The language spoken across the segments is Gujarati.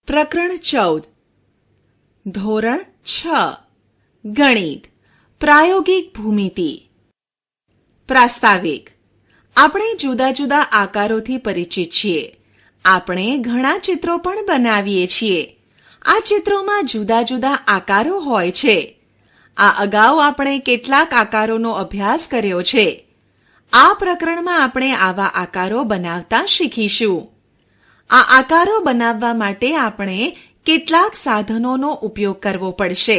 પ્રકરણ 14 ધોરણ 6 ગણિત પ્રાયોગિક ભૂમિતિ પ્રાસ્તાવિક આપણે જુદા જુદા આકારોથી પરિચિત છીએ. આપણે ઘણા ચિત્રો પણ બનાવીએ છીએ. આ ચિત્રોમાં જુદા જુદા આકારો હોય છે. આ અગાઉ આપણે કેટલાક આકારોનો અભ્યાસ કર્યો છે. આ પ્રકરણમાં આપણે આવા આકારો બનાવતા શીખીશું. આ આકારો બનાવવા માટે આપણે કેટલાક સાધનોનો ઉપયોગ કરવો પડશે.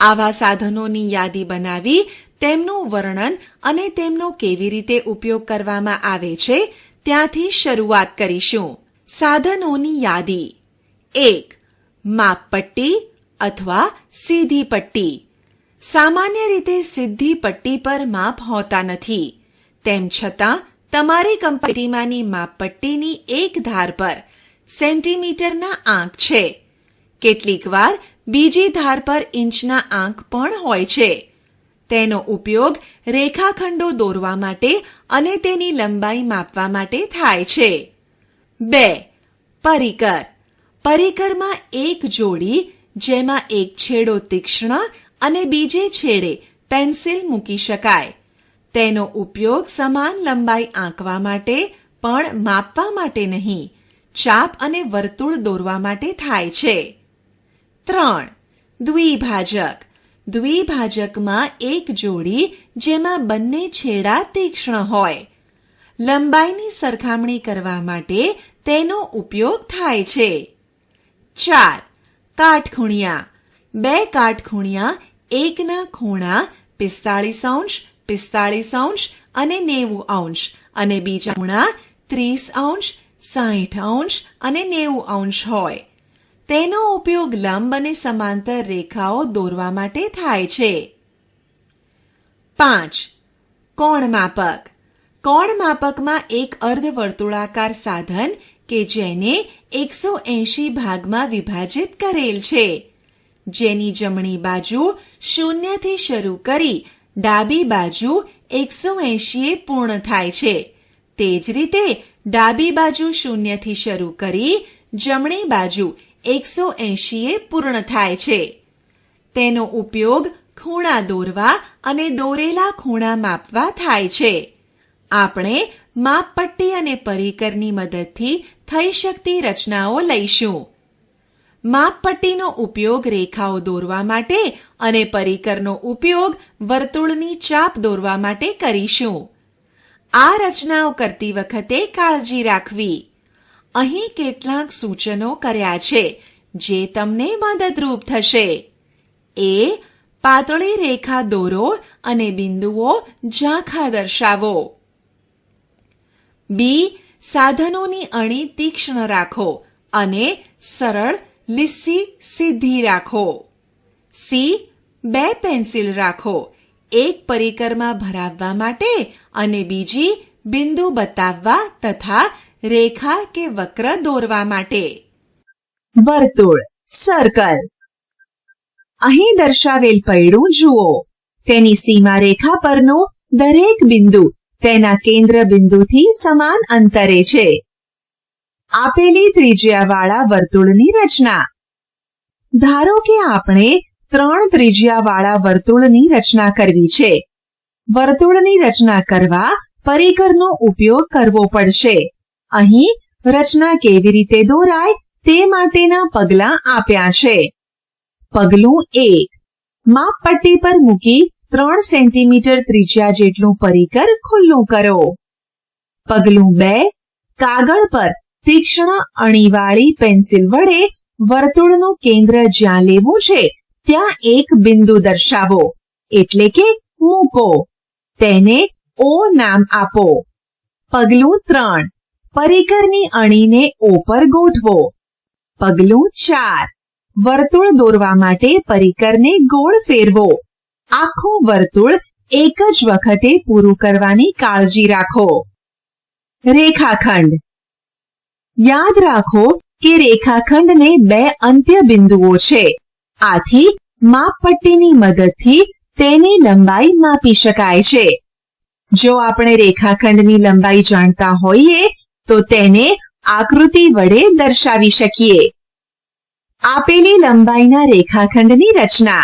આવા સાધનોની યાદી બનાવી તેમનું વર્ણન અને તેમનો કેવી રીતે ઉપયોગ કરવામાં આવે છે ત્યાંથી શરૂઆત કરીશું. સાધનોની યાદી. 1. માપપટ્ટી અથવા સીધી પટ્ટી. સામાન્ય રીતે સીધી પટ્ટી પર માપ હોતા નથી. તેમ છતાં તમારી કંપાટીમાંની માપપટ્ટીની એક ધાર પર સેન્ટીમીટરના આંક છે. કેટલીક વાર બીજી ધાર પર ઇંચના આંક પણ હોય છે. તેનો ઉપયોગ રેખાખંડો દોરવા માટે અને તેની લંબાઈ માપવા માટે થાય છે. 2. પરિકર. પરિકરમાં એક જોડી જેમાં એક છેડો તીક્ષ્ણ અને બીજે છેડે પેન્સિલ મૂકી શકાય. તેનો ઉપયોગ સમાન લંબાઈ આંકવા માટે પણ માપવા માટે નહીં, ચાપ અને વર્તુળ દોરવા માટે થાય છે. 3. દ્વિભાજક. દ્વિભાજકમાં એક જોડી જેમાં બંને છેડા તીક્ષ્ણ હોય. લંબાઈની સરખામણી કરવા માટે તેનો ઉપયોગ થાય છે. 4. કાટખૂણિયા. બે કાટખૂણિયા એકના ખૂણા 45 અંશ 45 અંશ અને 90 અંશ અને બીજા ખૂણા 30 અંશ 60 અંશ અને 90 અંશ હોય. તેનો ઉપયોગ લંબ અને સમાંતર રેખાઓ દોરવા માટે થાય છે. 5. કોણ માપક. કોણ માપકમાં એક અર્ધવર્તુળાકાર સાધન કે જેને 180 ભાગમાં વિભાજિત કરેલ છે. જેની જમણી બાજુ 0 થી શરૂ કરી ડાબી બાજુ 180 એ પૂર્ણ થાય છે. તે જ રીતે ડાબી બાજુ 0 થી શરૂ કરી જમણી બાજુ 180 એ પૂર્ણ થાય છે. તેનો ઉપયોગ ખૂણા દોરવા અને દોરેલા ખૂણા માપવા થાય છે. આપણે માપપટ્ટી અને પરિકરની મદદથી થઈ શકતી રચનાઓ લઈશું. માપપટ્ટીનો ઉપયોગ રેખાઓ દોરવા માટે અને પરિકરનો ઉપયોગ વર્તુળની ચાપ દોરવા માટે કરીશું. આ રચનાઓ કરતી વખતે કાળજી રાખવી. અહીં કેટલાક સૂચનો કર્યા છે જે તમને મદદરૂપ થશે. A. પાતળી રેખા દોરો અને બિંદુઓ ઝાંખા દર્શાવો. B. સાધનોની અણી તીક્ષ્ણ રાખો અને સરળ લીસી સીધી રાખો. C. બે પેન્સિલ રાખો, એક પરિકરમાં ભરાવવા માટે અને બીજી બિંદુ બતાવવા તથા રેખા કે વક્ર દોરવા માટે. વર્તુળ સર્કલ. અહીં દર્શાવેલ પૈડું જુઓ. તેની સીમા રેખા પરનું દરેક બિંદુ તેના કેન્દ્ર બિંદુથી સમાન અંતરે છે. આપેલી ત્રિજ્યાવાળા વર્તુળની રચના. ધારો કે આપણે 3 ત્રિજ્યાવાળા વર્તુળની રચના કરવી છે. વર્તુળની રચના કરવા પરિકરનો ઉપયોગ કરવો પડશે. અહીં રચના કેવી રીતે દોરાય તે માટેના પગલાં આપ્યા છે. પગલું 1. માપપટ્ટી પર મૂકી 3 સેન્ટીમીટર ત્રિજ્યા જેટલું પરિકર ખુલ્લું કરો. પગલું 2. કાગળ પર તીક્ષ્ણ અણીવાળી પેન્સિલ વડે વર્તુળનું કેન્દ્ર જ્યાં લેવું છે ત્યાં એક બિંદુ દર્શાવો, એટલે કે મૂકો. તેને O નામ આપો. પગલું 3. પરિકરની અણીને O પર ગોઠવો. પગલું 4. વર્તુળ દોરવા માટે પરિકરને ગોળ ફેરવો. આખું વર્તુળ એક જ વખતે પૂરું કરવાની કાળજી રાખો. રેખાખંડ. યાદ રાખો કે રેખાખંડને 2 અંત્ય બિંદુઓ છે. આથી માપપટ્ટીની મદદથી તેની લંબાઈ માપી શકાય છે. જો આપણે રેખાખંડની લંબાઈ જાણતા હોઈએ તો તેને આકૃતિ વડે દર્શાવી શકીએ. આપેલી લંબાઈના રેખાખંડની રચના.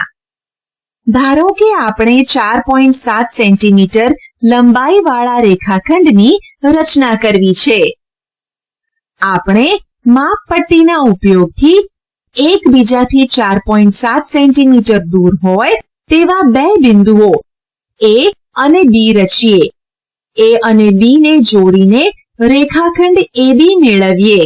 ધારો કે આપણે 4.7 સેન્ટીમીટર લંબાઈવાળા રેખાખંડની રચના કરવી છે. આપણે માપપટ્ટીના ઉપયોગથી એકબીજાથી 4.7 સેન્ટીમીટર દૂર હોય તેવા બે બિંદુઓ A અને B રચીએ. A અને B ને જોડીને રેખાખંડ AB મેળવીએ.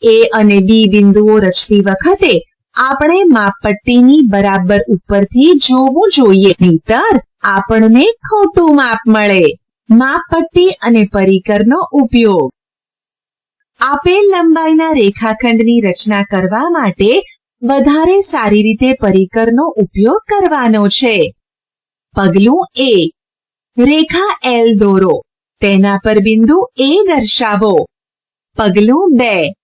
A અને B બિંદુઓ રચતી વખતે આપણે માપપટ્ટીની બરાબર ઉપરથી જોવું જોઈએ, નહીંતર આપણને ખોટું માપ મળે. માપપટ્ટી અને પરિકરનો ઉપયોગ. આપેલ લંબાઈના રેખાખંડની રચના કરવા માટે વધારે સારી રીતે પરિકરનો ઉપયોગ કરવાનો છે. પગલું 1. રેખા L દોરો. તેના પર બિંદુ A દર્શાવો. પગલું 2.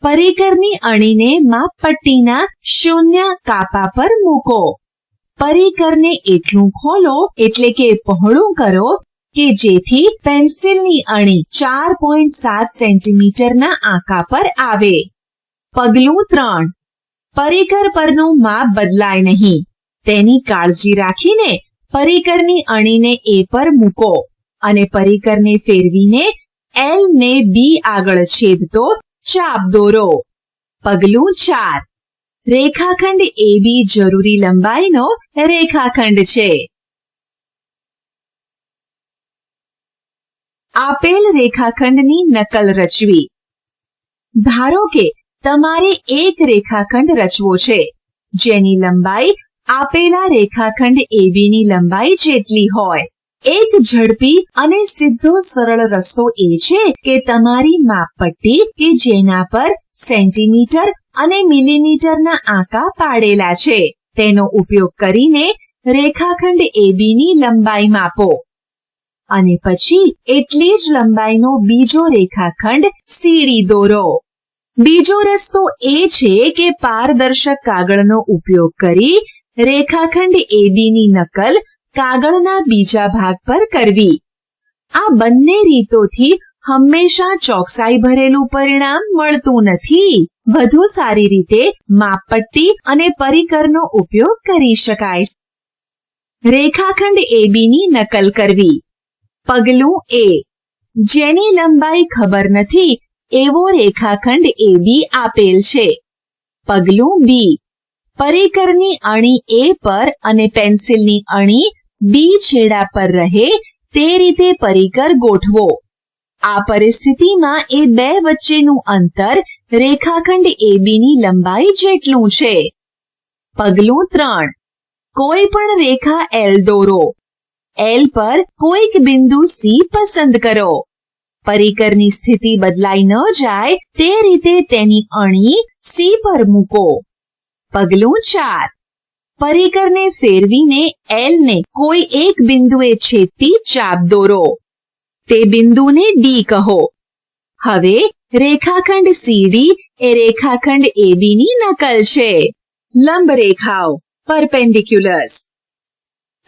પરિકરની અણીને માપપટ્ટીના શૂન્ય કાપા પર મૂકો. પરિકરને એટલું ખોલો એટલે કે પહોળું કરો કે જેથી પેન્સિલની અણી 4.7 સેન્ટીમીટરના આંકા પર આવે. પગલું 3. પરિકર પરનું માપ બદલાય નહીં તેની કાળજી રાખીને પરિકરની અણીને A પર મૂકો અને પરિકરને ફેરવીને L ને B આગળ છેદતો ચાપ દોરો. પગલું 4. રેખાખંડ AB જરૂરી લંબાઈનો રેખાખંડ છે. આપેલ રેખાખંડની નકલ રચવી. ધારો કે તમારે એક રેખાખંડ રચવો છે જેની લંબાઈ આપેલા રેખાખંડ AB ની લંબાઈ જેટલી હોય. એક ઝડપી અને સીધો સરળ રસ્તો એ છે કે તમારી માપપટ્ટી કે જેના પર સેન્ટીમીટર અને મિલીમીટરના આંકા પાડેલા છે તેનો ઉપયોગ કરીને રેખાખંડ AB ની લંબાઈ માપો અને પછી એટલી જ લંબાઈનો બીજો રેખાખંડ CD દોરો. બીજો રસ્તો એ છે કે પારદર્શક કાગળનો ઉપયોગ કરી રેખાખંડ AB ની નકલ કાગળના બીજા ભાગ પર કરવી. આ બંને રીતોથી હંમેશા ચોકસાઈ ભરેલું પરિણામ મળતું નથી. વધુ સારી રીતે માપપટ્ટી અને પરિકરનો ઉપયોગ કરી શકાય. રેખાખંડ AB ની નકલ કરવી. પગલું 1. જેની લંબાઈ ખબર નથી એવો રેખાખંડ AB આપેલ છે. પગલું 2. પરિકરની અણી A પર અને પેન્સિલની અણી B છેડા પર રહે તે રીતે પરિકર ગોઠવો. આ પરિસ્થિતિમાં એ બે વચ્ચેનું અંતર રેખાખંડ AB ની લંબાઈ જેટલું છે. પગલું 3. કોઈ પણ રેખા L દોરો. L પર કોઈક બિંદુ C પસંદ કરો. પરિકરની સ્થિતિ બદલાઈ ન જાય તે રીતે તેની અણી C પર મૂકો. પગલું 4. પરિકરને ફેરવીને L ને કોઈ એક બિંદુએ છેદતી ચાપ દોરો. તે બિંદુને D કહો. હવે રેખાખંડ CD એ રેખાખંડ AB ની નકલ છે. લંબ રેખાઓ પરપેન્ડિક્યુલર્સ.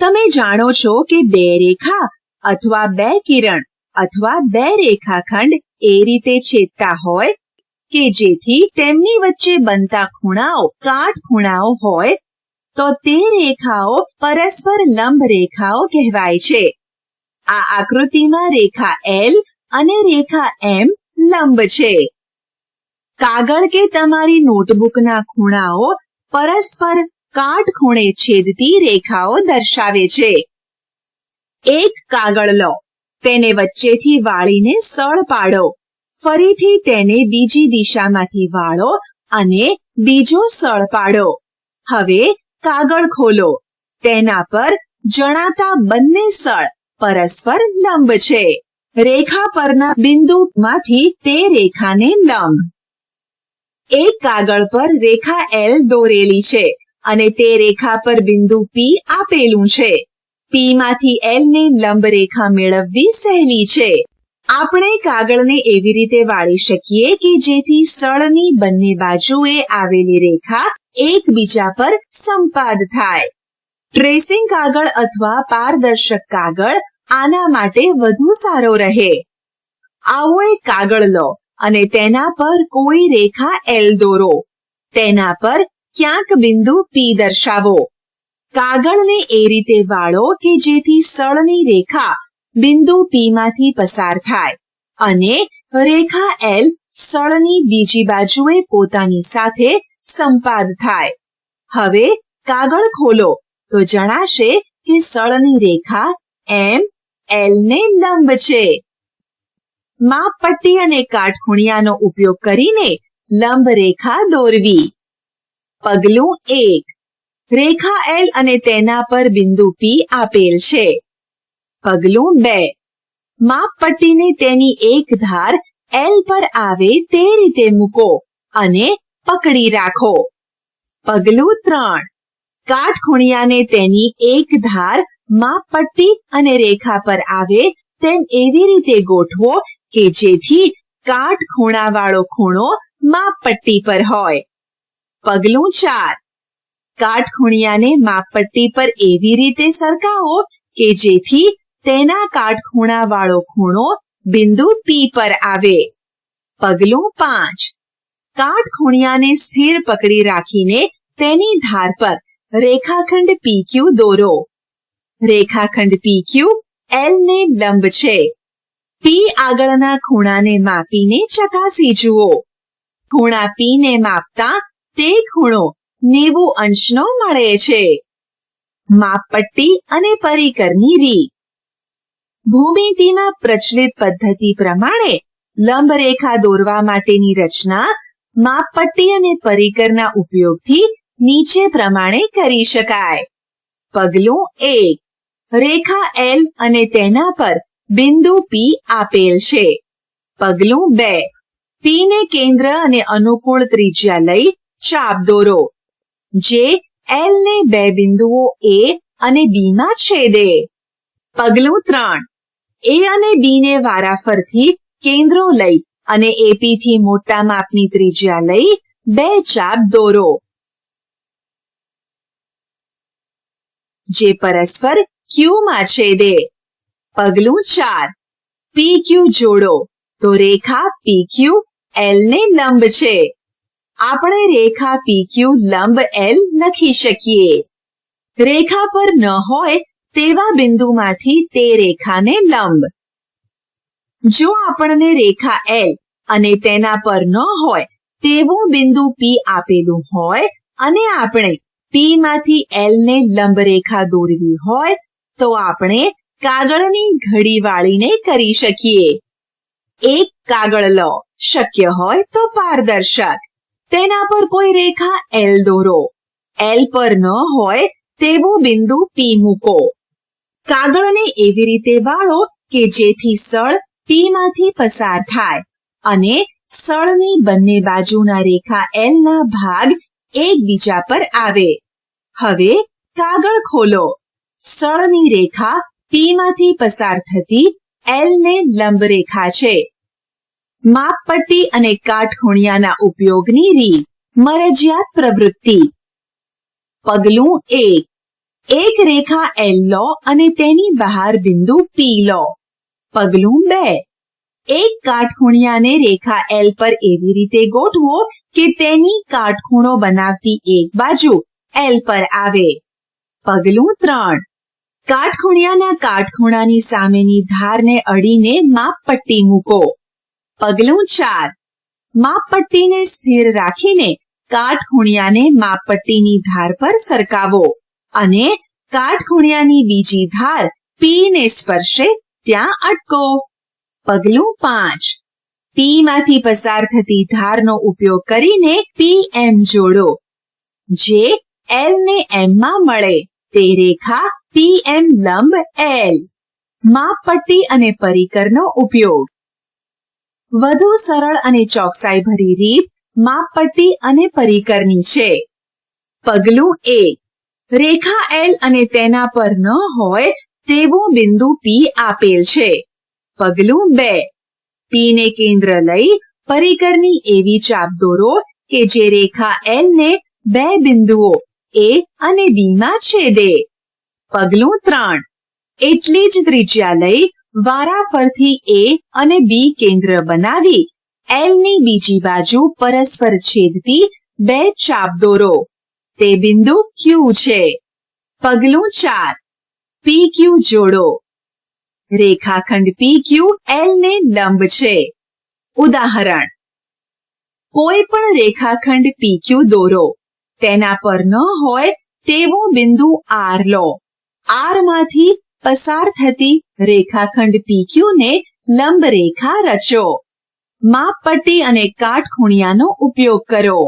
તમે જાણો છો કે બે રેખા અથવા બે કિરણ અથવા બે રેખાખંડ એ રીતે છેદતા હોય કે જેથી તેમની વચ્ચે બનતા ખૂણાઓ કાટખૂણાઓ હોય તો તે રેખાઓ પરસ્પર લંબ રેખાઓ કહેવાય છે. આ આકૃતિમાં રેખા L અને રેખા M લંબ છે. કાગળ કે તમારી નોટબુકના ખૂણાઓ પરસ્પર કાટખૂણે છેદતી રેખાઓ દર્શાવે છે. એક કાગળ લો, તેને વચ્ચેથી વાળીને સળ પાડો. ફરીથી તેને બીજી દિશામાંથી વાળો અને બીજો સળ પાડો. હવે કાગળ ખોલો. તેના પર જણાતા બંને સળ પરસ્પર લંબ છે. રેખા પરના બિંદુમાંથી તે રેખાને લંબ. એક કાગળ પર રેખા L દોરેલી છે અને તે રેખા પર બિંદુ P આપેલું છે. P માંથી L ને લંબ રેખા મેળવવી સહેલી છે. આપણે કાગળને એવી રીતે વાળી શકીએ કે જેથી સળની બંને બાજુએ આવેલી રેખા એકબીજા પર સંપાદ થાય. ટ્રેસિંગ કાગળ અથવા પારદર્શક કાગળ આના માટે વધુ સારો રહે. આવો એક કાગળ લો અને તેના પર કોઈ રેખા L દોરો. તેના પર ક્યાંક બિંદુ પી દર્શાવો. કાગળને એ રીતે વાળો કે જેથી સળની રેખા બિંદુ પી માંથી પસાર થાય અને રેખા એલ સળની બીજી બાજુએ પોતાની સાથે સંપાદ થાય. હવે કાગળ ખોલો તો જણાશે કે સળની રેખા એમ એલ ને લંબ છે. માપપટ્ટી અને કાટખૂણિયાનો ઉપયોગ કરીને લંબ રેખા દોરવી. પગલું 1. રેખા એલ અને તેના પર બિંદુ પી આપેલ છે. પગલું 2. માપપટ્ટીને તેની એક ધાર એલ પર આવે તે રીતે મૂકો અને પકડી રાખો. પગલું 3. કાટખૂણિયાને તેની એક ધાર માપપટ્ટી અને રેખા પર આવે તેમ એવી રીતે ગોઠવો કે જેથી કાટખૂણાવાળો ખૂણો માપપટ્ટી પર હોય. પગલું 4. કાટખૂણિયાને માપપટ્ટી પર એવી રીતે સરકાવો કે જેથી તેના કાટખૂણાવાળો ખૂણો બિંદુ પી પર આવે. પગલું 5. કાટખૂણિયાને સ્થિર પકડી રાખીને તેની ધાર પર રેખાખંડ PQ દોરો. રેખાખંડ PQ L ને લંબ છે. P આગળના ખૂણાને માપીને ચકાસી જુઓ. ખૂણા P ને માપતા તે ખૂણો 90 અંશનો મળે છે. માપપટ્ટી અને પરિકરની રીત. ભૂમિતિમાં પ્રચલિત પદ્ધતિ પ્રમાણે લંબ રેખા દોરવા માટેની રચના માપપટ્ટી અને પરિકરના ઉપયોગથી નીચે પ્રમાણે કરી શકાય. પગલું 1. રેખા એલ અને તેના પર બિંદુ પી આપેલ છે. પગલું 2. પી ને કેન્દ્ર અને અનુકૂળ ત્રિજ્યા લઈ ચાપ દોરો જે એલ ને બે બિંદુઓ એ અને બી માં છેદે. પગલું 3. એ અને બી ને વારાફરથી કેન્દ્રો લઈ અને એપી થી મોટા માપની ત્રિજ્યા લઈ બે ચાપ દોરો જે પરસ્પર ક્યુ માં છેદે. પગલું 4. PQ જોડો તો રેખા PQ L ને લંબ છે. આપણે રેખા PQ લંબ L લખી શકીએ. રેખા પર ન હોય તેવા બિંદુમાંથી તે રેખાને લંબ. જો આપણને રેખા L અને તેના પર ન હોય તેવું બિંદુ P આપેલું હોય અને આપણે P માંથી L ને લંબ રેખા દોરવી હોય તો આપણે કાગળની ઘડી વાળીને કરી શકીએ. એક કાગળ લો, શક્ય હોય તો પારદર્શક. તેના પર કોઈ રેખા L દોરો. L પર ન હોય તેવું બિંદુ P મૂકો. કાગળને એવી રીતે વાળો કે જેથી સળ P માંથી પસાર થાય અને સળની બંને બાજુના રેખા L ના ભાગ એકબીજા પર આવે. હવે કાગળ ખોલો. સળની રેખા P માંથી પસાર થતી L ને લંબ રેખા છે. માપપટ્ટી અને કાટખૂણિયાના ઉપયોગની રીત. મરજિયાત પ્રવૃત્તિ. પગલું 1. એક રેખા L લો અને તેની બહાર બિંદુ P લો. પગલું 2. એક કાટખૂણિયાને રેખા L પર એવી રીતે ગોઠવો કે તેની કાટખૂણો બનાવતી એક બાજુ L પર આવે. પગલું 3. કાટખૂણિયાના કાટખૂણાની સામેની ધારને અડીને માપપટ્ટી મૂકો. પગલું 4. માપપટ્ટીને સ્થિર રાખીને કાટખૂણિયાને માપપટ્ટીની ધાર પર સરકાવો અને કાટખૂણિયાની બીજી ધાર P ને સ્પર્શે ત્યાં અટકો. પગલું 5. P માંથી પસાર થતી ધારનો ઉપયોગ કરીને PM જોડો જે L ને M માં મળે તે રેખા PM લંબ L. માપપટ્ટી અને પરિકરનો ઉપયોગ. વધુ સરળ અને ચોકસાઈ ભરી રીત માપપટ્ટી અને પરિકરની છે. પગલું 1. રેખા L અને તેના પર ન હોય તેવું બિંદુ P આપેલ છે. પગલું 2. P ને કેન્દ્ર લઈ પરિકરની એવી ચાપ દોરો કે જે રેખા L ને બે બિંદુઓ A અને B માં છેદે. પગલું 3. એટલી જ ત્રિજ્યા લઈ વારાફરથી A અને B કેન્દ્ર બનાવી L ની બીજી બાજુ પરસ્પર છેદતી બે ચાપ દોરો. તે બિંદુ ક્યુ છે. પગલું 4. PQ જોડો. રેખાખંડ PQ L ને લંબ છે. ઉદાહરણ: કોઈ પણ રેખાખંડ PQ દોરો. તેના પર ન હોય તેવો બિંદુ R લો. R માંથી પસાર થતી રેખાખંડ PQ ને લંબ રેખા રચો. માપપટ્ટી અને કાટખૂણિયાનો ઉપયોગ કરો.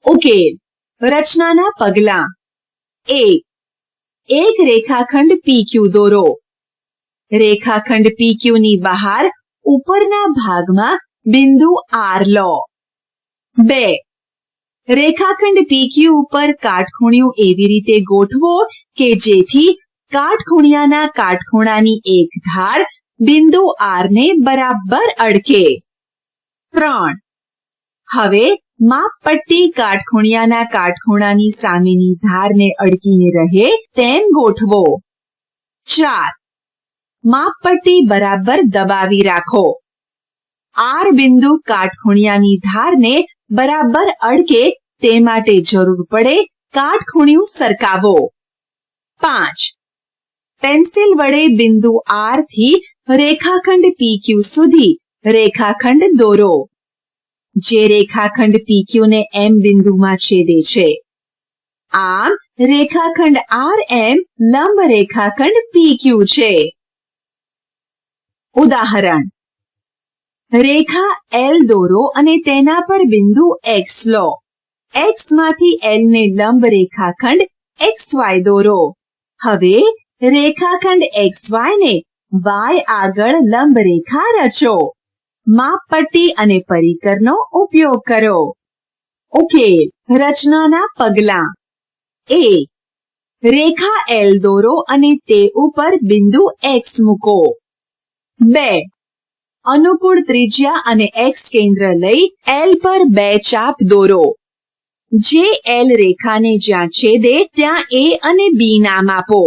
ઉકેલ. રચનાના પગલાં. 1. એક રેખાખંડ PQ દોરો. રેખાખંડ PQ ની બહાર ઉપરના ભાગમાં બિંદુ R લો. 2. રેખાખંડ PQ ઉપર કાટખૂણિયું એવી રીતે ગોઠવો કે જેથી કાટખૂણિયાના કાટખૂણાની એક ધાર બિંદુ R ને બરાબર અડકે. 3. હવે માપપટ્ટી કાટખૂણિયાના કાટખૂણાની સામેની ધારને અડકીને રહે તેમ ગોઠવો. 4. માપપટ્ટી બરાબર દબાવી રાખો. R બિંદુ કાટખૂણિયાની ધારને બરાબર અડકે તે માટે જરૂર પડે કાટખૂણિયું સરકાવો. 5. પેન્સિલ વડે બિંદુ R થી રેખાખંડ PQ સુધી રેખાખંડ દોરો. જે રેખાખંડ PQ ને M બિંદુમાં છેદે છે. આમ રેખાખંડ RM લંબ રેખાખંડ PQ છે. ઉદાહરણ: રેખા L દોરો અને તેના પર બિંદુ X લો. X માંથી L ને લંબ રેખાખંડ XY દોરો. હવે રેખાખંડ XY ને Y આગળ લંબ રેખા રચો. માપપટ્ટી અને પરિકરનો ઉપયોગ કરો. ઉકેલ. રચનાના પગલાં. 1. રેખા L દોરો અને તે ઉપર બિંદુ X મૂકો. 2. અનુકૂળ ત્રિજ્યા અને X કેન્દ્ર લઈ L પર બે ચાપ દોરો. જે L રેખાને જ્યાં છેદે ત્યાં A અને B નામ આપો.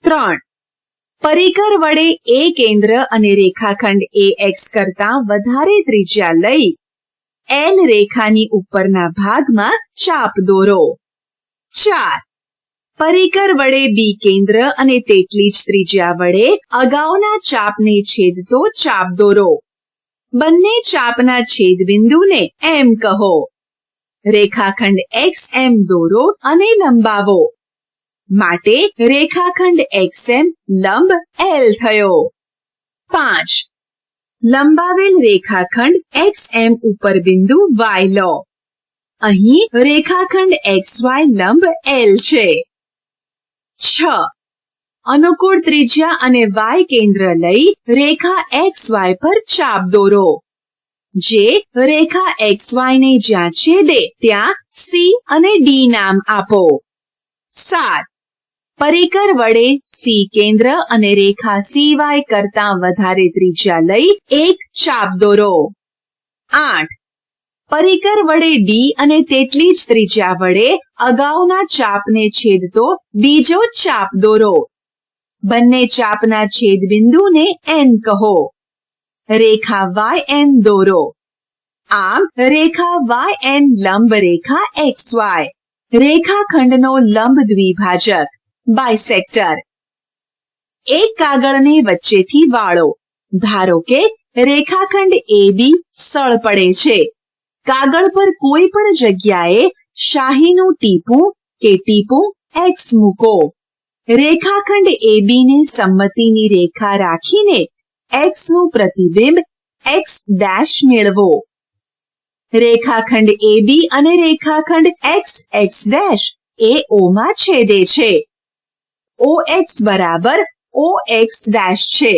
3. પરિકર વડે A કેન્દ્ર અને રેખાખંડ AX કરતાં વધારે ત્રિજ્યા લઈ L રેખાની ઉપરના ભાગમાં ચાપ દોરો. 4. પરિકર વડે B કેન્દ્ર અને તેટલી જ ત્રિજ્યા વડે અગાઉના ચાપને છેદતો ચાપ દોરો. બંને ચાપના છેદબિંદુને M કહો. રેખાખંડ XM દોરો અને લંબાવો. માટે રેખાખંડ XM લંબ L થયો. 5. લંબાવેલ રેખાખંડ XM ઉપર બિંદુ Y લો. અહીં રેખાખંડ XY લંબ L છે. 6. અનુકૂળ ત્રિજ્યા અને Y કેન્દ્ર લઈ રેખા XY પર ચાપ દોરો. જે રેખા XY ને જ્યાં છેદે ત્યાં C અને D નામ આપો. 7. પરિકર વડે C કેન્દ્ર અને રેખા CY કરતાં વધારે ત્રિજ્યા લઈ એક ચાપ દોરો. 8. પરિકર વડે D અને તેટલી જ ત્રિજ્યા વડે અગાઉના ચાપને છેદતો બીજો ચાપ દોરો. બંને ચાપના છેદબિંદુને N કહો. રેખા YN દોરો. આમ રેખા YN લંબ રેખા XY. રેખાખંડનો લંબ દ્વિભાજક બાયસેક્ટર. એક કાગળને વચ્ચેથી વાળો. ધારો કે રેખાખંડ AB સળ પડે છે. કાગળ પર કોઈ પણ જગ્યાએ શાહીનું ટીપું કે ટીપું X મૂકો. રેખાખંડ AB ને સંમતિની રેખા રાખીને X નું પ્રતિબિંબ X' મેળવો. રેખાખંડ AB અને રેખાખંડ XX' એ O માં છેદે છે. OX બરાબર OX' છે.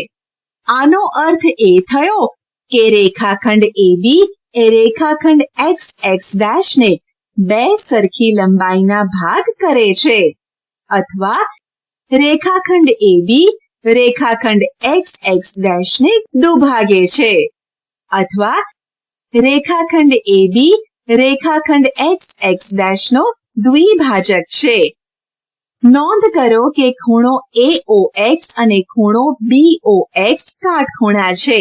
આનો અર્થ એ થયો કે રેખાખંડ AB એ રેખાખંડ XX' ને બે સરખી લંબાઈના ભાગ કરે છે. અથવા રેખાખંડ AB રેખાખંડ XX' ને દુભાગે છે. અથવા રેખાખંડ AB રેખાખંડ XX' નો દ્વિભાજક છે. નોંધ કરો કે ખૂણો AOX અને ખૂણો BOX કાટખૂણા છે.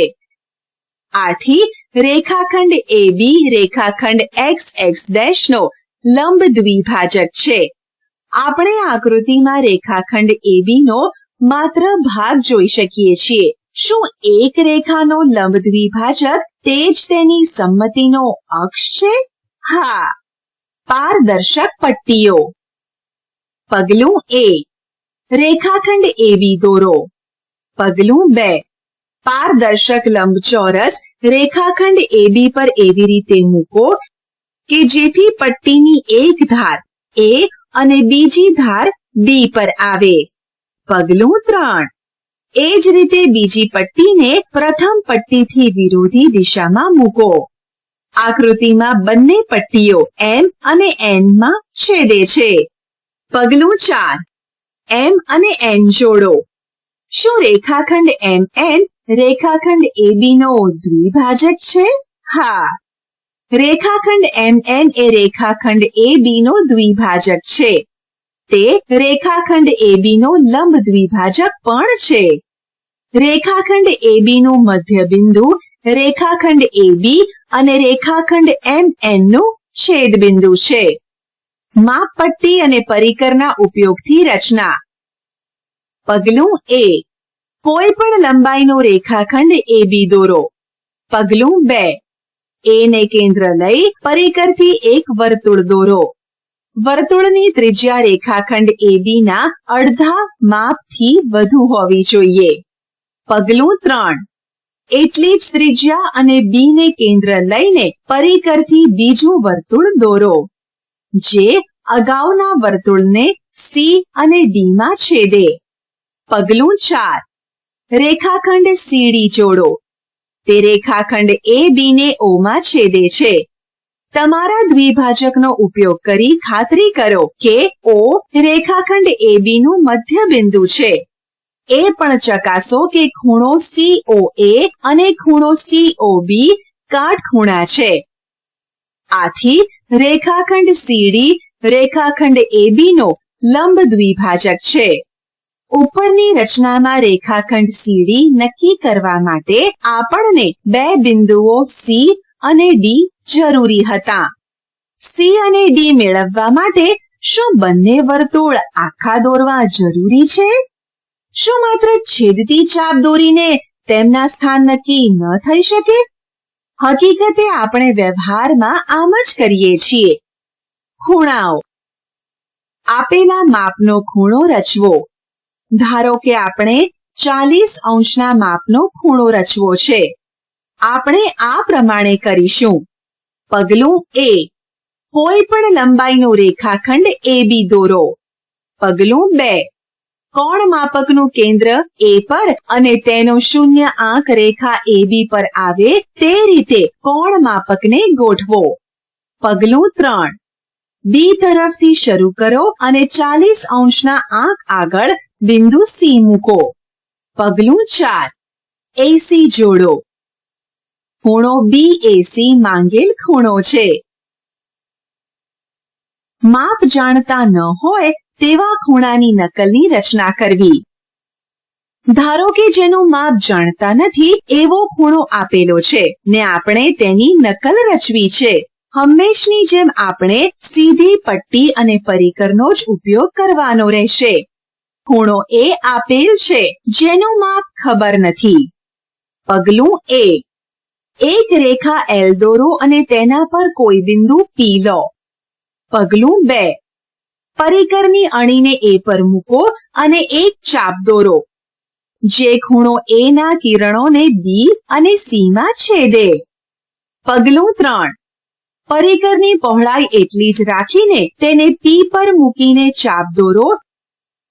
આથી રેખાખંડ AB રેખાખંડ XX' નો લંબ દ્વિભાજક છે. આપણે આકૃતિમાં રેખાખંડ AB નો માત્ર ભાગ જોઈ શકીએ છીએ. શું એક રેખાનો લંબ દ્વિભાજક તે જ તેની સમમિતિનો અક્ષ છે? હા. પારદર્શક પટ્ટીઓ. પગલું 1. રેખાખંડ AB દોરો. પગલું 2. પારદર્શક લંબચોરસ રેખાખંડ AB પર એવી રીતે મૂકો કે જેથી પટ્ટીની એક ધાર A અને બીજી ધાર B પર આવે. પગલું 3. એ જ રીતે બીજી પટ્ટીને પ્રથમ પટ્ટીથી વિરોધી દિશામાં મૂકો. આકૃતિમાં બંને પટ્ટીઓ M અને N માં છેદે છે. પગલું 4. M અને N જોડો. શું રેખાખંડ MN રેખાખંડ AB નો દ્વિભાજક છે? હા. રેખાખંડ MN એ રેખાખંડ AB નો દ્વિભાજક છે. તે રેખાખંડ AB નો લંબ દ્વિભાજક પણ છે. રેખાખંડ AB નું મધ્યબિંદુ રેખાખંડ AB અને રેખાખંડ MN નું છેદબિંદુ છે. માપપટ્ટી અને પરિકરના ઉપયોગથી રચના. પગલું 1. કોઈ પણ લંબાઈનો રેખાખંડ AB દોરો. પગલું 2. A ને કેન્દ્ર લઈ પરિકરથી એક વર્તુળ દોરો. વર્તુળની ત્રિજ્યા રેખાખંડ AB ના અડધા માપથી વધુ હોવી જોઈએ. પગલું 3. એટલી જ ત્રિજ્યા અને B ને કેન્દ્ર લઈને પરિકરથી બીજું વર્તુળ દોરો જે અગાઉના વર્તુળને C અને D માં છેદે. પગલું 4. રેખાખંડ CD જોડો. તે રેખાખંડ AB ને O માં છેદે છે. તમારા દ્વિભાજકનો ઉપયોગ કરી ખાતરી કરો કે O રેખાખંડ AB નું મધ્યબિંદુ છે. એ પણ ચકાસો કે ખૂણો COA અને ખૂણો COB કાટખૂણા છે. આથી રેખાખંડ CD રેખાખંડ AB નો લંબ દ્વિભાજક છે. ઉપરની રચનામાં રેખાખંડ CD નક્કી કરવા માટે આપણને બે બિંદુઓ C અને D જરૂરી હતા. C અને D મેળવવા માટે શું બંને વર્તુળ આખા દોરવા જરૂરી છે? શું માત્ર છેદતી ચાપ દોરીને તેમના સ્થાન નક્કી ન થઈ શકે? હકીકતે આપણે વ્યવહારમાં આમ જ કરીએ છીએ. ખૂણાઓ. આપેલા માપનો ખૂણો રચવો. ધારો કે આપણે 40° માપનો ખૂણો રચવો છે. આપણે આ પ્રમાણે કરીશું. પગલું 1. કોઈ પણ લંબાઈનો રેખાખંડ AB દોરો. પગલું 2. કોણ માપકનું કેન્દ્ર A પર અને તેનો શૂન્ય આંક રેખા AB પર આવે તે રીતે કોણ માપકને ગોઠવો. પગલું 3. B તરફથી શરૂ કરો અને 40° આંક આગળ બિંદુ C મૂકો. પગલું 4. AC જોડો. ખૂણો BAC માંગેલ ખૂણો છે. માપ જાણતા ન હોય તેવા ખૂણાની નકલની રચના કરવી. ધારો કે જેનું માપ જાણતા નથી એવો ખૂણો આપેલો છે ને આપણે તેની નકલ રચવી છે. હંમેશની જેમ આપણે સીધી પટ્ટી અને પરિકરનો જ ઉપયોગ કરવાનો રહેશે. ખૂણો A આપેલ છે જેનું માપ ખબર નથી. પગલું 1. એક રેખા L દોરો અને તેના પર કોઈ બિંદુ P લો. પગલું 2. પરિકરની અણીને A પર મૂકો અને એક ચાપ દોરો જે ખૂણો A ના કિરણોને B અને C માં છેદે. પગલું 3. પરિકરની પહોળાઈ એટલી જ રાખીને તેને P પર મૂકીને ચાપ દોરો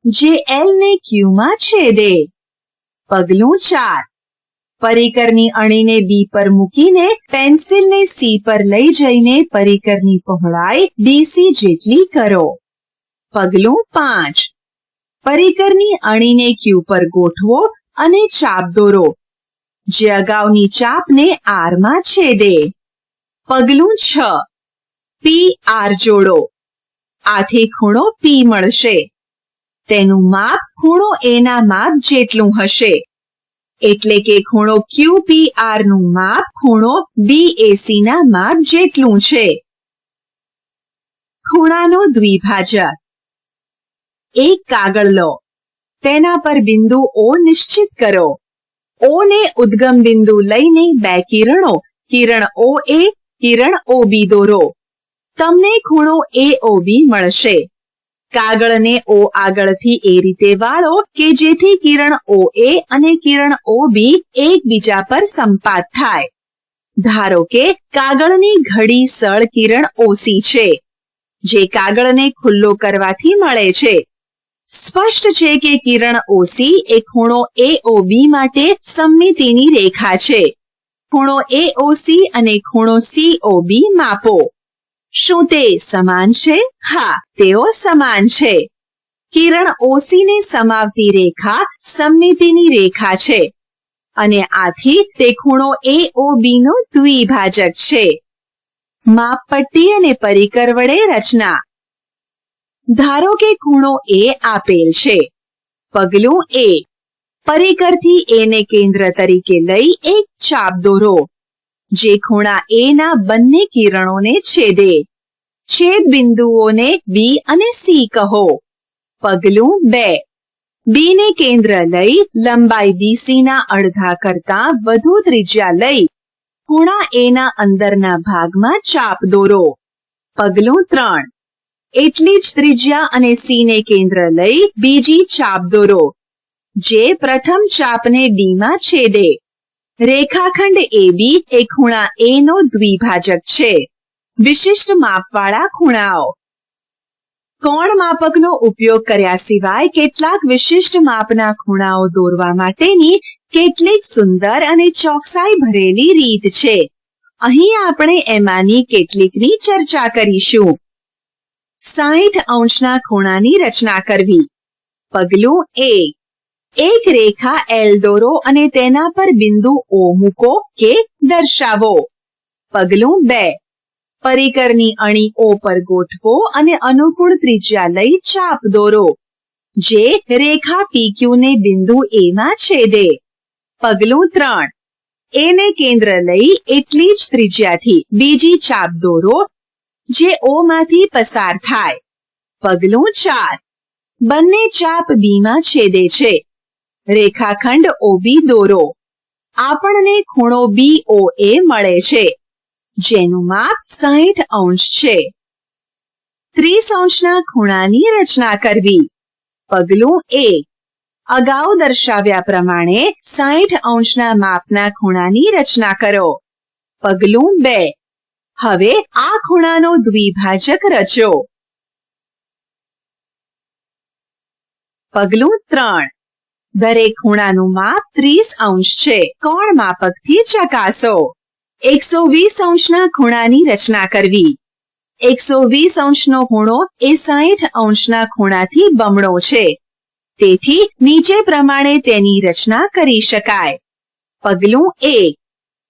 જે L ને Q માં છેદે. પગલું 4. પરિકરની અણીને B પર મૂકીને પેન્સિલને C પર લઈ જઈને પરિકરની પહોળાઈ BC જેટલી કરો. પગલું 5. પરિકરની અણીને Q પર ગોઠવો અને ચાપ દોરો જે અગાઉની ચાપને R માં છેદે. પગલું 6. PR જોડો. આથી ખૂણો P મળશે. તેનું માપ ખૂણો A ના માપ જેટલું હશે. એટલે કે ખૂણો QPR નું માપ ખૂણો BAC ના માપ જેટલું છે. ખૂણાનું દ્વિભાજક. એક કાગળ લો. તેના પર બિંદુ O નિશ્ચિત કરો. O ને ઉદ્ગમ બિંદુ લઈને બે કિરણો, કિરણ OA, કિરણ OB દોરો. તમને ખૂણો AOB મળશે. કાગળને O આગળથી એ રીતે વાળો કે જેથી કિરણ OA અને કિરણ OB એકબીજા પર સંપાત થાય. ધારો કે કાગળની ઘડી સળ કિરણ OC છે, જે કાગળને ખુલ્લો કરવાથી મળે છે. સ્પષ્ટ છે કે કિરણ OC એ ખૂણો AOB માટે સમમિતિની રેખા છે. ખૂણો AOC અને ખૂણો COB માપો. શું તે સમાન છે? હા, તેઓ સમાન છે. કિરણ OC ને સમાવતી રેખા સમમિતિની રેખા છે અને આથી તે ખૂણો AOB નો દ્વિભાજક છે. માપપટ્ટી અને પરિકર વડે રચના. ધારો કે ખૂણો A આપેલ છે. પગલું 1. પરિકરથી A ને કેન્દ્ર તરીકે લઈ એક ચાપ દોરો, જે ખૂણા A ના બંને કિરણોને છેદે. છેદ બિંદુઓને B અને C કહો. પગલું 2. B ને કેન્દ્ર લઈ લંબાઈ BC ના અડધા કરતાં વધુ ત્રિજ્યા લઈ ખૂણા A ના અંદરના ભાગમાં ચાપ દોરો. પગલું 3. એટલી જ ત્રિજ્યા અને C ને કેન્દ્ર લઈ બીજી ચાપ દોરો, જે પ્રથમ ચાપને D માં છેદે. રેખાખંડ AB એ ખૂણા A નો દ્વિભાજક છે. વિશિષ્ટ માપવાળા ખૂણાઓ. કોણ માપકનો ઉપયોગ કર્યા સિવાય કેટલાક વિશિષ્ટ માપના ખૂણાઓ દોરવા માટેની કેટલીક સુંદર અને ચોકસાઈ ભરેલી રીત છે. અહીં આપણે એમાંની કેટલીકની ચર્ચા કરીશું. 60 અંશના ખૂણાની રચના કરવી. પગલું 1. એક રેખા L દોરો અને તેના પર બિંદુ O મૂકો કે દર્શાવો. પગલું 2. પરિકરની અણી O પર ગોઠવો અને અનુકૂળ ત્રિજ્યા લઈ ચાપ દોરો, જે રેખા PQ ને બિંદુ A માં છેદે. પગલું 3. A ને કેન્દ્ર લઈ એટલી જ ત્રિજ્યાથી બીજી ચાપ દોરો, જે O માંથી પસાર થાય. પગલું 4. બંને ચાપ B માં છેદે છે. રેખાખંડ OB દોરો. આપણને ખૂણો BOA મળે છે, જેનું માપ 60 અંશ છે. 30 અંશના ખૂણાની રચના કરવી. પગલું 1. અગાઉ દર્શાવ્યા પ્રમાણે 60 અંશના માપના ખૂણાની રચના કરો. પગલું 2. હવે આ ખૂણાનો દ્વિભાજક રચો. પગલું 3. દરેક ખૂણાનું માપ 30 અંશ છે. કોણ માપકથી ચકાસો. 120 અંશના ખૂણાની રચના કરવી. 120 અંશનો ખૂણો એ 60 અંશના ખૂણાથી બમણો છે. તેથી નીચે પ્રમાણે તેની રચના કરી શકાય. પગલું 1.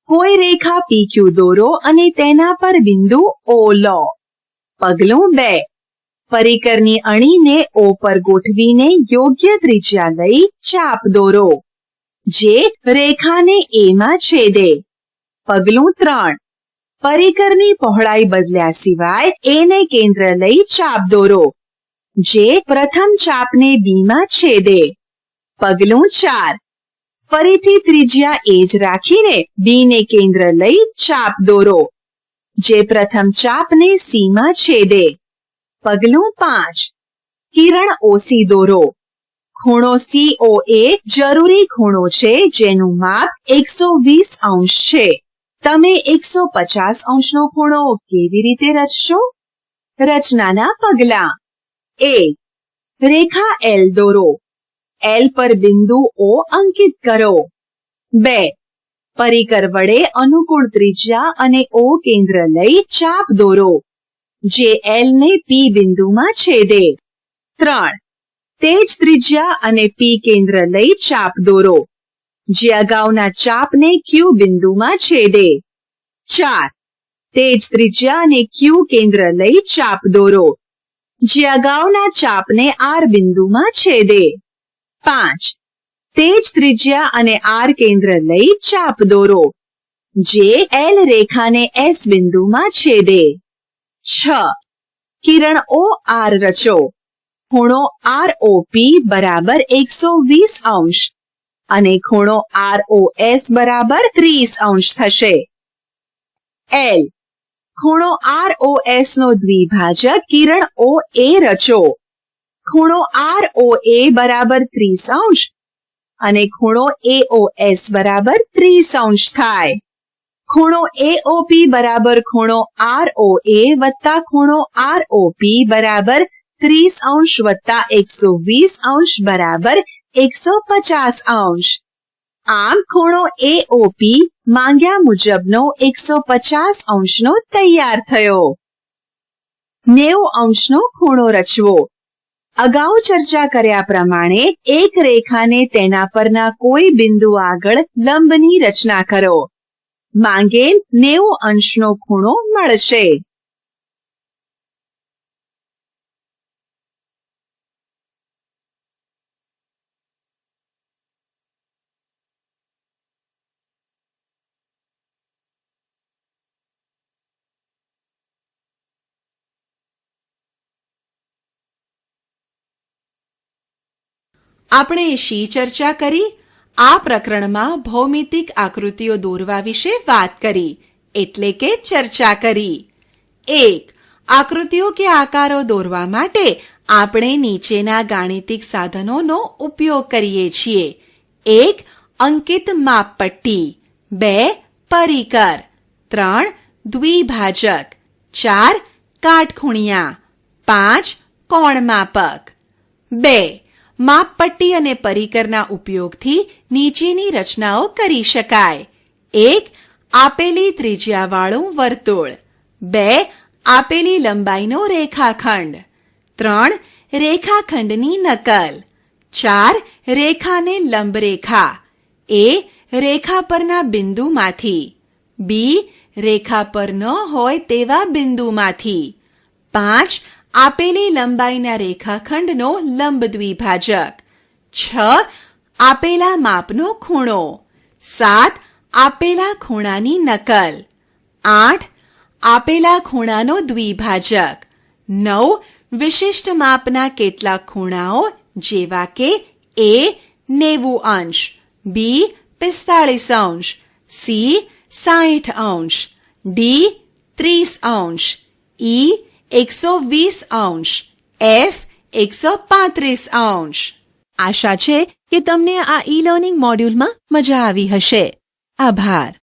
કોઈ રેખા PQ દોરો અને તેના પર બિંદુ O લો. પગલું 2. પરિકરની અણીને O પર ગોઠવીને યોગ્ય ત્રિજ્યા લઈ ચાપ દોરો, જે રેખાને A માં છેદે. પગલું 3. પરિકરની પહોળાઈ બદલ્યા સિવાય A ને કેન્દ્ર લઈ ચાપ દોરો, જે પ્રથમ ચાપને B માં છેદે. પગલું 4. ફરીથી ત્રિજ્યા A જ રાખીને B ને કેન્દ્ર લઈ ચાપ દોરો, જે પ્રથમ ચાપને C માં છેદે. પગલું 5. કિરણ OC દોરો. ખૂણો COA જરૂરી ખૂણો છે, જેનું માપ 120 અંશ છે. તમે 150 અંશનો ખૂણો કેવી રીતે રચશો? રચનાના પગલાં. 1. રેખા L દોરો. L પર બિંદુ O અંકિત કરો. 2. પરિકર વડે અનુકૂળ ત્રિજ્યા અને O કેન્દ્ર લઈ ચાપ દોરો, જે L ને P બિંદુમાં છેદે. 3. તે જ ત્રિજ્યા અને P કેન્દ્ર લઈ ચાપ દોરો, જે અગાઉના ચાપને Q બિંદુમાં છેદે. 4. તે જ ત્રિજ્યા અને Q કેન્દ્ર લઈ ચાપ દોરો, જે અગાઉના ચાપને R બિંદુમાં છેદે. 5. તે જ ત્રિજ્યા અને આર કેન્દ્ર લઈ ચાપ દોરો જે એલ રેખાને એસ બિંદુમાં છેદે. 6. કિરણ ઓ આર રચો. ખૂણો આરઓપી બરાબર 120 અંશ અને ખૂણો આરઓએસ બરાબર 30 અંશ થશે. એલ. ખૂણો આરઓએસ નો દ્વિભાજક કિરણ ઓ એ રચો. ખૂણો આરઓએ બરાબર 30 અંશ અને ખૂણો એઓએસ બરાબર 30 અંશ થાય. ખૂણો એઓપી બરાબર ખૂણો આરઓએ વત્તા ખૂણો આરઓપી બરાબર 30 અંશ વત્તા 120 અંશ બરાબર 150 અંશ. આમ ખૂણો એઓપી માંગ્યા મુજબનો 150 અંશનો તૈયાર થયો. 90 અંશનો ખૂણો રચવો. અગાઉ ચર્ચા કર્યા પ્રમાણે એક રેખાને તેના પરના કોઈ બિંદુ આગળ લંબની રચના કરો. માંગેલ 90 અંશનો ખૂણો મળશે. આપણે શી ચર્ચા કરી? આ પ્રકરણમાં ભૌમિતિક આકૃતિઓ દોરવા વિશે વાત કરી, એટલે કે ચર્ચા કરી. 1. આકૃતિઓ કે આકારો દોરવા માટે આપણે નીચેના ગાણિતિક સાધનોનો ઉપયોગ કરીએ છીએ. 1. અંકિત માપપટ્ટી. 2. પરિકર. 3. દ્વિભાજક. 4. કાટખૂણિયા. 5. કોણમાપક. 2. માપપટ્ટી અને પરિકરના ઉપયોગથી નીચેની રચનાઓ કરી શકાય. 1. આપેલી ત્રિજ્યાવાળું વર્તુળ. 2. આપેલી લંબાઈનો રેખાખંડ. 3. રેખાખંડની નકલ. 4. રેખાને લંબ રેખા. એ. રેખા પરના બિંદુમાંથી. બી. રેખા પર ન હોય તેવા બિંદુમાંથી. 5. આપેલી લંબાઈના રેખાખંડનો લંબ દ્વિભાજક. 6. આપેલા માપનો ખૂણો. 7. આપેલા ખૂણાની નકલ. 8. આપેલા ખૂણાનો દ્વિભાજક. 9. વિશિષ્ટ માપના કેટલાક ખૂણાઓ જેવા કે એ 90 અંશ, બી 45 અંશ, સી 60 અંશ, ડી 30 અંશ, ઈ 120 અંશ, એફ 135 અંશ. આશા છે કે તમને આ ઈ લર્નિંગ મોડ્યુલમાં મજા આવી હશે. આભાર.